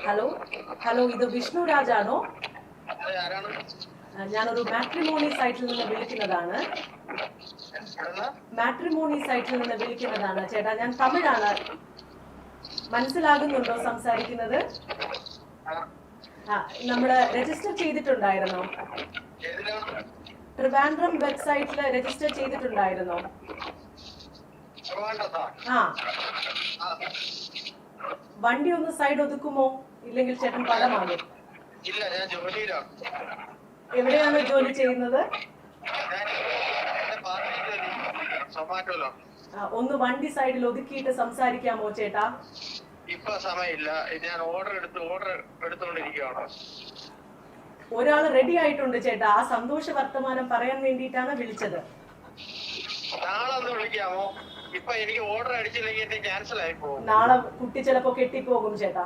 Hello hello, ഇത് വിഷ്ണു രാജാണോ? ഞാനൊരു matrimony സൈറ്റിൽ നിന്ന് വിളിക്കുന്നതാണ്. ചേട്ടാ, ഞാൻ തമിഴാണ്. മനസ്സിലാകുന്നുണ്ടോ സംസാരിക്കുന്നത്? നമ്മള് രജിസ്റ്റർ ചെയ്തിട്ടുണ്ടായിരുന്നോ? ട്രിവാൻഡ്രം വെബ്സൈറ്റിൽ രജിസ്റ്റർ ചെയ്തിട്ടുണ്ടായിരുന്നോ? വണ്ടി ഒന്ന് സൈഡ് ഒതുക്കുമോ? ഇല്ലെങ്കിൽ ചേട്ടൻ പടമാകും. എവിടെയാണ് ജോലി ചെയ്യുന്നത്? ഒന്ന് വണ്ടി സൈഡിൽ ഒതുക്കിയിട്ട് സംസാരിക്കാമോ ചേട്ടാ? ഇപ്പൊ സമയമില്ല, ഞാൻ ഓർഡർ എടുത്തുകൊണ്ടിരിക്കുകയാണ്. ഒരാള് റെഡി ആയിട്ടുണ്ട് ചേട്ടാ. ആ സന്തോഷ വർത്തമാനം പറയാൻ വേണ്ടിയിട്ടാണ് വിളിച്ചത്. നാളെ ഒന്ന് വിളിക്കാമോ? ഇപ്പൊ എനിക്ക് ഓർഡർ അടിച്ചില്ലെങ്കിൽ ക്യാൻസൽ ആയി പോകും. നാളെ കുട്ടി ചിലപ്പോ കെട്ടിപ്പോകും ചേട്ടാ.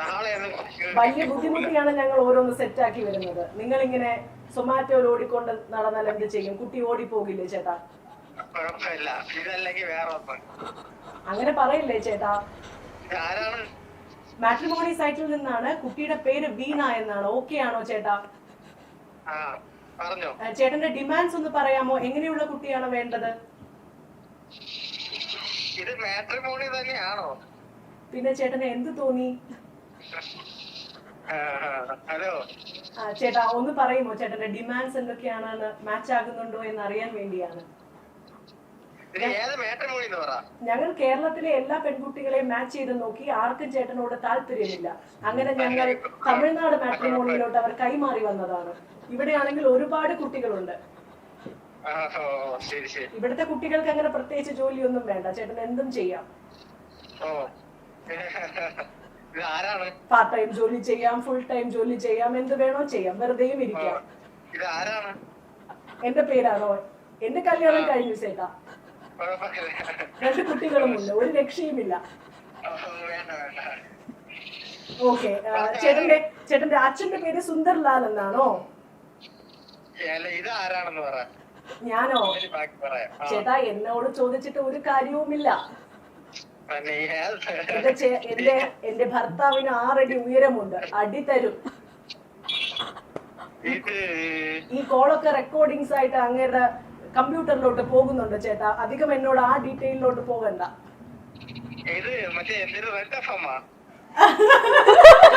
നാളെ വലിയ ബുദ്ധിമുട്ടിയാണ് ഞങ്ങൾ ഓരോന്ന് സെറ്റാക്കി വരുന്നത്. നിങ്ങൾ ഇങ്ങനെ സൊമാറ്റോയിൽ ഓടിക്കൊണ്ട് നടന്നാൽ എന്ത് ചെയ്യും? കുട്ടി ഓടിപ്പോകില്ലേ ചേട്ടാ? കുഴപ്പമില്ല, ഇതല്ലെങ്കിൽ വേറെ അങ്ങനെ പറയില്ലേ ചേട്ടാ. ആരാണ്? മാട്രിമോണി സൈറ്റിൽ നിന്നാണ്. കുട്ടിയുടെ പേര് വീണ എന്നാണ്. ഓക്കെ ആണോ ചേട്ടാ? ചേട്ടന്റെ ഡിമാൻഡ്സ് ഒന്ന് പറയാമോ? എങ്ങനെയുള്ള കുട്ടിയാണ് വേണ്ടത്? ഇത് മാട്രിമോണി തന്നെയാണോ? പിന്നെ ചേട്ടന് എന്ത് തോന്നി? ഹലോ ചേട്ടാ, ഒന്ന് പറയുമോ ചേട്ടന്റെ ഡിമാൻഡ്സ് എന്തൊക്കെയാണെന്ന്? മാച്ച് ആകുന്നുണ്ടോ എന്ന് അറിയാൻ വേണ്ടിയാണ്. ഞങ്ങൾ കേരളത്തിലെ എല്ലാ പെൺകുട്ടികളെയും മാച്ച് ചെയ്ത് നോക്കി. ആർക്കും ചേട്ടനോട് താല്പര്യമില്ല. അങ്ങനെ ഞങ്ങൾ തമിഴ്നാട് മാട്രിമോണിയിലോട്ട് അവർ കൈമാറി വന്നതാണ്. ഇവിടെയാണെങ്കിൽ ഒരുപാട് കുട്ടികളുണ്ട്. ഇവിടുത്തെ കുട്ടികൾക്ക് അങ്ങനെ പ്രത്യേകിച്ച് ജോലിയൊന്നും വേണ്ട. ചേട്ടൻ എന്തും ചെയ്യാം. പാർട്ട് ടൈം ജോലി ചെയ്യാം, ഫുൾ ടൈം ജോലി ചെയ്യാം, എന്ത് വേണോ ചെയ്യാം. വെറുതെയും ഇരിക്കാം. എന്റെ പേരാണോ? എന്റെ കല്യാണം കഴിഞ്ഞു ചേട്ടാ. 2 കുട്ടികളുമുണ്ട്. ഒരു രക്ഷയുമില്ല. ഓക്കെ, ചേട്ടന്റെ അച്ഛന്റെ പേര് സുന്ദർലാൽ എന്നാണോ? ഞാനോ? ചേട്ടാ, എന്നോട് ചോദിച്ചിട്ട് ഒരു കാര്യവുമില്ല. എന്റെ ഭർത്താവിന് 6 അടി ഉയരമുണ്ട്. അടി തരും. ഈ കോളൊക്കെ റെക്കോർഡിങ്സ് ആയിട്ട് അങ്ങേരുടെ കമ്പ്യൂട്ടറിലോട്ട് പോകുന്നുണ്ട് ചേട്ടാ. അധികം എന്നോട് ആ ഡീറ്റെയിലോട്ട് പോകണ്ട.